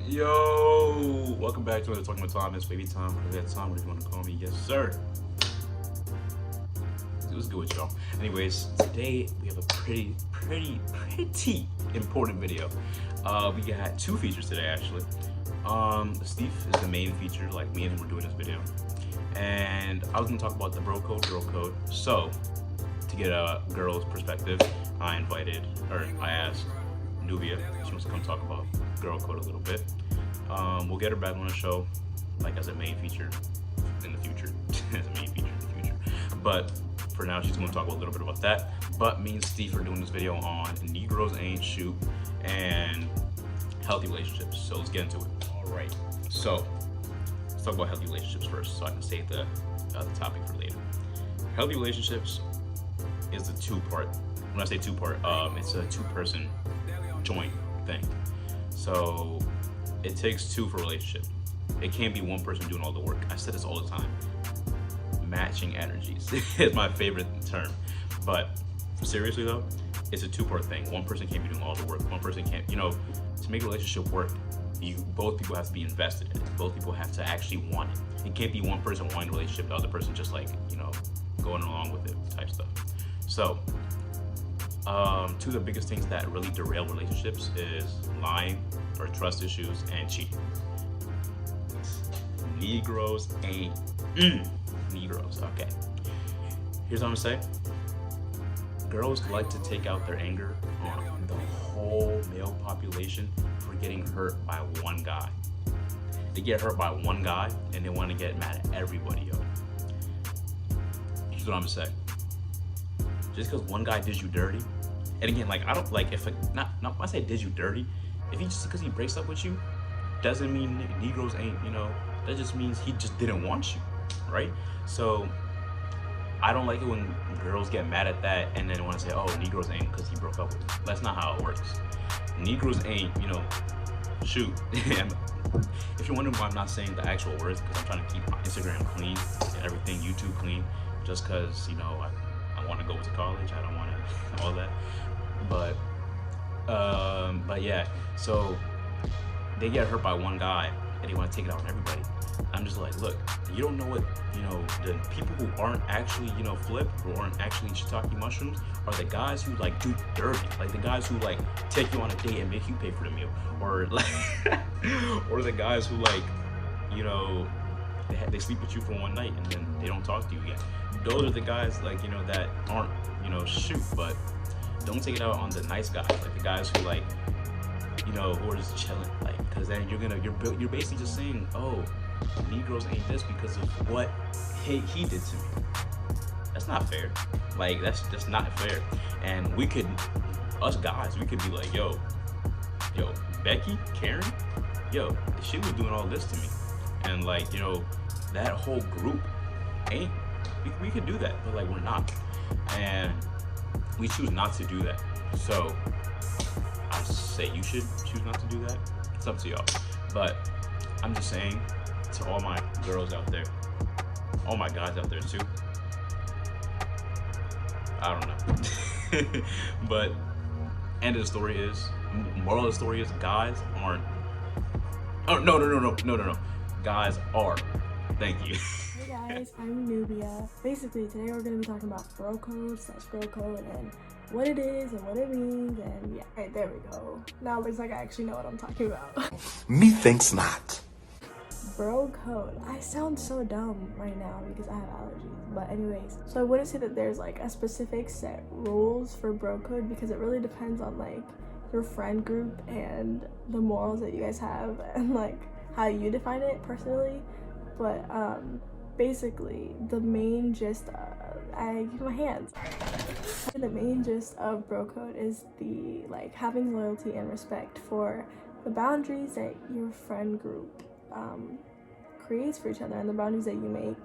Yo, welcome back to another Talking with Tom. It's baby Tom, whatever that Tom, whatever you want to call me. Yes, sir. It was good with y'all. Anyways, today we have a pretty important video. We got two features today, actually. Steve is the main feature, like me and him were doing this video. And I was gonna talk about the bro code, girl code. So, to get a girl's perspective, I asked Nubia. She wants to come talk about girl code a little bit. We'll get her back on the show, like as a main feature in the future, as a main feature in the future. But for now, she's going to talk a little bit about that. But me and Steve are doing this video on Negroes Ain't Shoot and healthy relationships. So let's get into it. All right. So let's talk about healthy relationships first, so I can save the topic for later. Healthy relationships is the two-part. When I say two-part, it's a two-person joint thing. So it takes two for a relationship. It can't be one person doing all the work. I said this all the time. Matching energies is my favorite term. But seriously though, it's a two-part thing. One person can't be doing all the work. One person can't, to make a relationship work, both people have to be invested in it. Both people have to actually want it. It can't be one person wanting a relationship, the other person just like, going along with it type stuff. So, two of the biggest things that really derail relationships is lying or trust issues and cheating. Negroes ain't Negroes. Okay. Here's what I'm gonna say. Girls like to take out their anger on the whole male population for getting hurt by one guy. They get hurt by one guy and they want to get mad at everybody, yo. Here's what I'm gonna say. Just because one guy did you dirty, and again, like I don't like if not I say did you dirty, if he just because he breaks up with you, doesn't mean Negroes ain't, that just means he just didn't want you, right? So I don't like it when girls get mad at that and then want to say, oh, Negroes ain't because he broke up with me. That's not how it works. Negroes ain't, shoot. If you're wondering why I'm not saying the actual words, because I'm trying to keep my Instagram clean and everything, YouTube clean, just because, I want to go to college. I don't want to all that. But yeah, so they get hurt by one guy and they want to take it out on everybody. I'm just like, look, you don't know what, the people who aren't actually, flipped, who aren't actually shiitake mushrooms are the guys who like do dirty. Like the guys who like take you on a date and make you pay for the meal. Or like, or the guys who like, they sleep with you for one night and then they don't talk to you again. Those are the guys like, that aren't, shoot, but don't take it out on the nice guys, like the guys who like, who are just chilling, like, because then you're basically just saying, oh, Negroes ain't this because of what he did to me. That's not fair. Like, that's just not fair. And us guys, we could be like, yo, Becky, Karen, she was doing all this to me. And like, that whole group ain't, we could do that, but like we're not. And we choose not to do that. So I say you should choose not to do that. It's up to y'all. But I'm just saying to all my girls out there, all my guys out there too, I don't know. But end of the story is, moral of the story is guys aren't, oh, no. Guys are. Thank you. Hey guys, I'm Nubia. Basically, today we're going to be talking about bro code / girl code and what it is and what it means, and yeah, right, there we go. Now it looks like I actually know what I'm talking about. Methinks not. Bro code. I sound so dumb right now because I have allergies. But anyways, so I wouldn't say that there's like a specific set rules for bro code because it really depends on like your friend group and the morals that you guys have and like how you define it personally. But basically the main gist I use my hands. The main gist of bro code is the like having loyalty and respect for the boundaries that your friend group creates for each other and the boundaries that you make,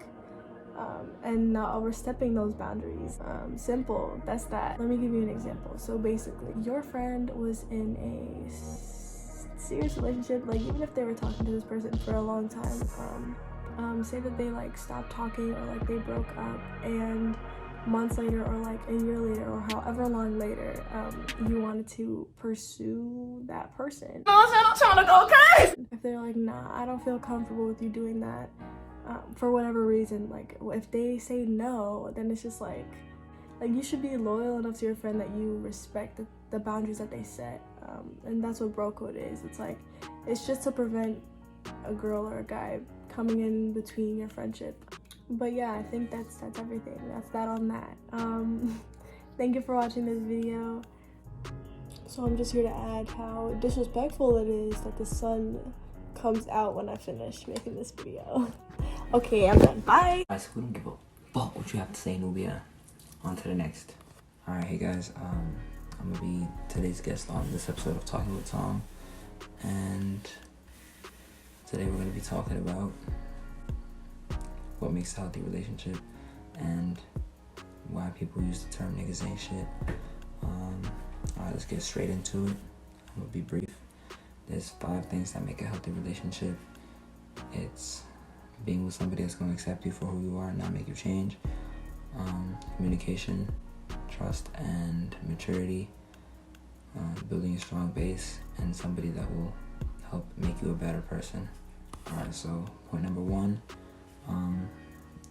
and not overstepping those boundaries. Simple, that's that. Let me give you an example. So basically, your friend was in a serious relationship, like even if they were talking to this person for a long time, say that they like stopped talking or like they broke up, and months later or like a year later or however long later you wanted to pursue that person. I'm trying to go crazy. If they're like, nah, I don't feel comfortable with you doing that for whatever reason, like if they say no, then it's just like you should be loyal enough to your friend that you respect the boundaries that they set. And that's what bro code is. It's like, it's just to prevent a girl or a guy coming in between your friendship. But yeah, I think that's everything. That's that on that. Thank you for watching this video. So I'm just here to add how disrespectful it is that the sun comes out when I finish making this video. Okay, I'm done. Bye. Guys, we don't give a fuck what you have to say, Nubia. On to the next. Alright, hey guys, I'm gonna be today's guest on this episode of Talking with Tom. And today we're gonna be talking about what makes a healthy relationship and why people use the term niggas ain't shit. Alright, let's get straight into it. I'm gonna be brief. There's 5 things that make a healthy relationship. It's being with somebody that's gonna accept you for who you are and not make you change. Communication, trust, and maturity. Building a strong base and somebody that will help make you a better person. Alright, so point number 1.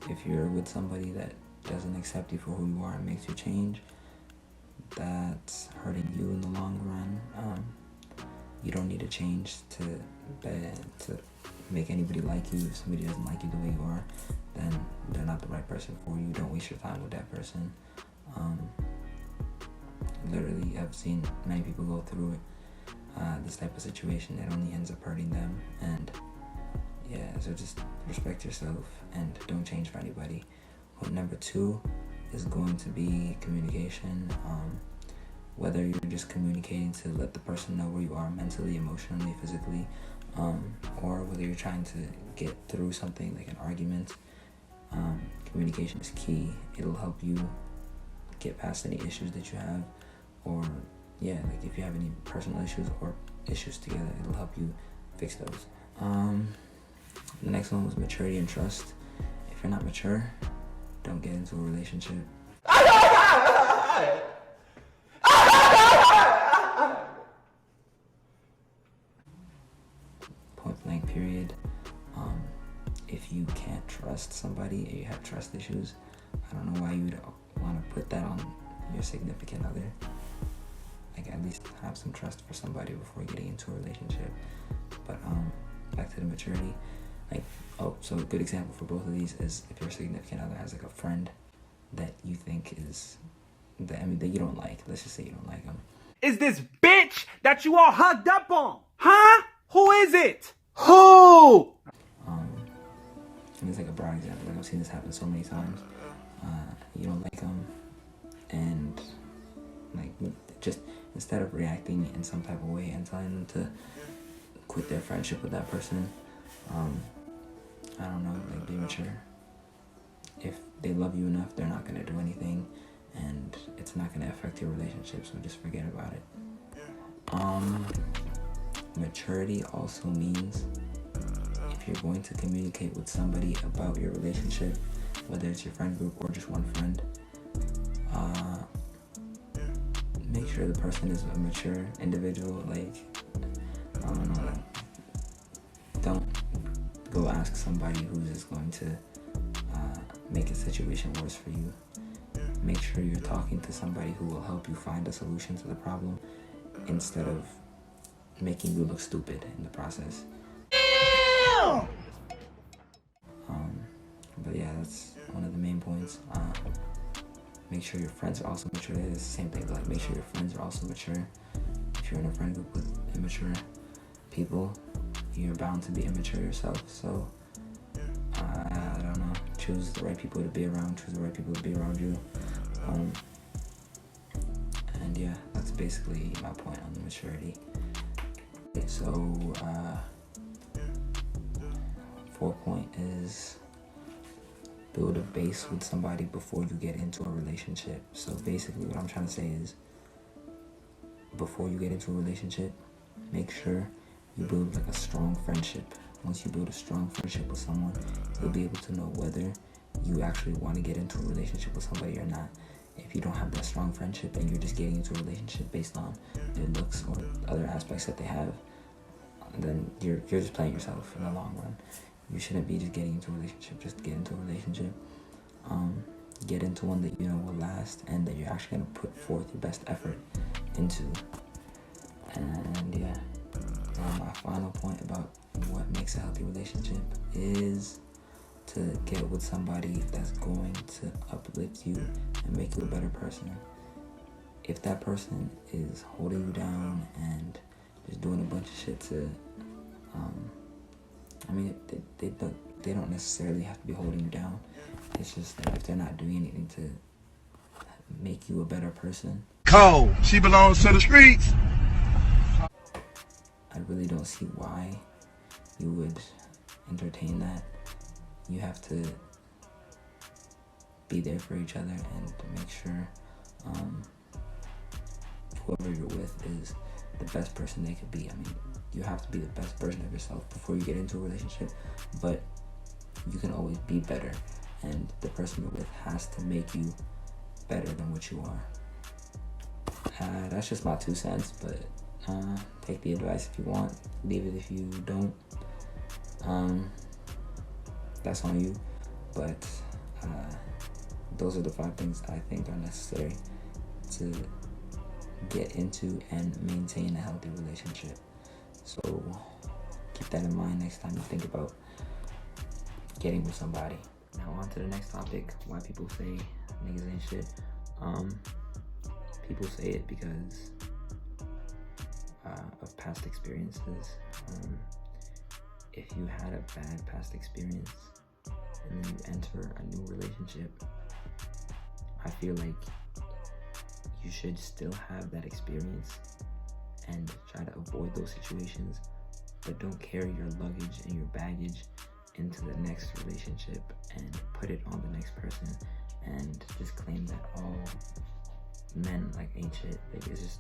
If you're with somebody that doesn't accept you for who you are and makes you change, that's hurting you in the long run. You don't need to change to make anybody like you. If somebody doesn't like you the way you are, then they're not the right person for you. Don't waste your time with that person. Literally, I've seen many people go through it. This type of situation, it only ends up hurting them. And yeah, so just respect yourself and don't change for anybody. Point number 2 is going to be communication. Whether you're just communicating to let the person know where you are mentally, emotionally, physically, or whether you're trying to get through something like an argument, communication is key. It'll help you get past any issues that you have, or yeah, like if you have any personal issues or issues together, it'll help you fix those. The next one was maturity and trust. If you're not mature, don't get into a relationship. Point blank period. If you can't trust somebody or you have trust issues, I don't know why you would want to put that on your significant other. Like, at least have some trust for somebody before getting into a relationship. But back to the maturity. Like, so a good example for both of these is if your significant other has like a friend that you think is that you don't like. Let's just say you don't like them. Is this bitch that you all hugged up on? Huh? Who is it? Who? And it's like a broad example. Like, I've seen this happen so many times. You don't like them, and like, just instead of reacting in some type of way and telling them to quit their friendship with that person, I don't know, like, be mature. If they love you enough, they're not gonna do anything, and it's not gonna affect your relationship, so just forget about it. Maturity also means if you're going to communicate with somebody about your relationship, whether it's your friend group or just one friend, make sure the person is a mature individual. Like, I don't know, don't go ask somebody who's just going to make a situation worse for you. Make sure you're talking to somebody who will help you find a solution to the problem instead of making you look stupid in the process. But yeah, that's one of the main points. Make sure your friends are also mature. It's the same thing, like, make sure your friends are also mature. If you're in a friend group with immature people, you're bound to be immature yourself. So I don't know, choose the right people to be around, choose the right people to be around you. And yeah, that's basically my point on the maturity. Okay, so 4th point is build a base with somebody before you get into a relationship. So basically what I'm trying to say is, before you get into a relationship, make sure you build like a strong friendship. Once you build a strong friendship with someone, you'll be able to know whether you actually want to get into a relationship with somebody or not. If you don't have that strong friendship and you're just getting into a relationship based on their looks or other aspects that they have, then you're just playing yourself in the long run. You shouldn't be just getting into a relationship just to get into a relationship. Get into one that you know will last and that you're actually going to put forth your best effort into. And yeah, my final point about what makes a healthy relationship is to get with somebody that's going to uplift you and make you a better person. If that person is holding you down and just doing a bunch of shit to, they don't necessarily have to be holding you down. It's just that if they're not doing anything to make you a better person, Cold. She belongs to the streets. I really don't see why you would entertain that. You have to be there for each other and make sure whoever you're with is the best person they could be. I mean, you have to be the best version of yourself before you get into a relationship, but you can always be better, and the person you're with has to make you better than what you are. That's just my 2 cents, but take the advice if you want, leave it if you don't. That's on you, but those are the 5 things I think are necessary to get into and maintain a healthy relationship. So keep that in mind next time you think about getting with somebody. Now on to the next topic, why people say niggas ain't shit. People say it because of past experiences. If you had a bad past experience and then you enter a new relationship, I feel like you should still have that experience and try to avoid those situations, but don't carry your luggage and your baggage into the next relationship and put it on the next person and just claim that all men like ain't shit. Like, it's just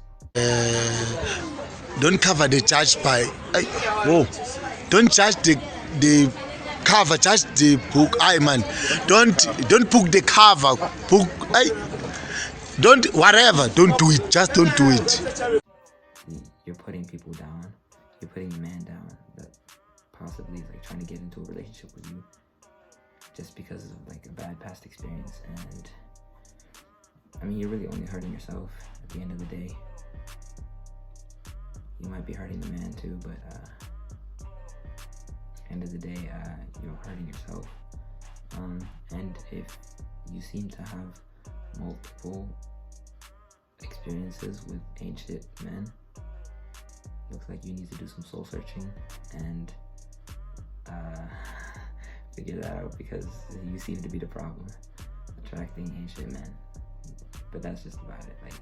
Don't cover the church by. Whoa. Don't judge the cover, judge the book. Man. Don't book the cover. Book. Don't whatever. Don't do it. Just don't do it. you're putting people down. You're putting a man down that possibly is like trying to get into a relationship with you just because of like a bad past experience. And I mean, you're really only hurting yourself at the end of the day. You might be hurting the man too, but end of the day, you're hurting yourself. And if you seem to have multiple experiences with ancient men, looks like you need to do some soul searching and figure that out, because you seem to be the problem, attracting ancient men. But that's just about it. Like,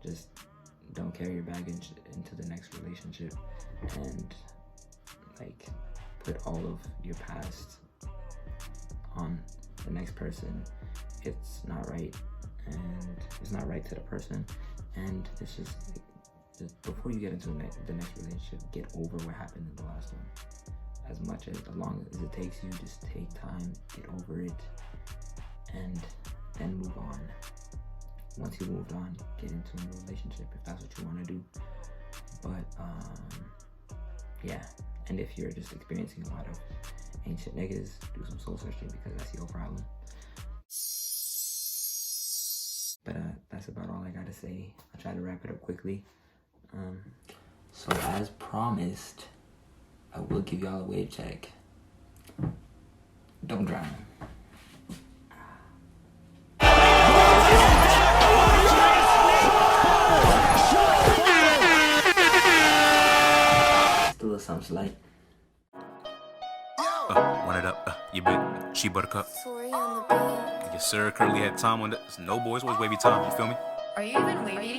just don't carry your baggage into the next relationship and like put all of your past on the next person. It's not right, and it's not right to the person, and it's just like, just before you get into the next relationship, get over what happened in the last one. As long as it takes you, just take time, get over it, and then move on. Once you moved on, get into a new relationship if that's what you want to do. But yeah, and if you're just experiencing a lot of ancient niggas, do some soul searching, because that's your problem. But that's about all I gotta say. I'll try to wrap it up quickly. So as promised, I will give y'all a wave check. Don't drown. Still a some slight. Run it up. You big she buttercup. Yes, sir. Currently had Tom on the no boys, always wavy Tom. You feel me? Are you even wavy?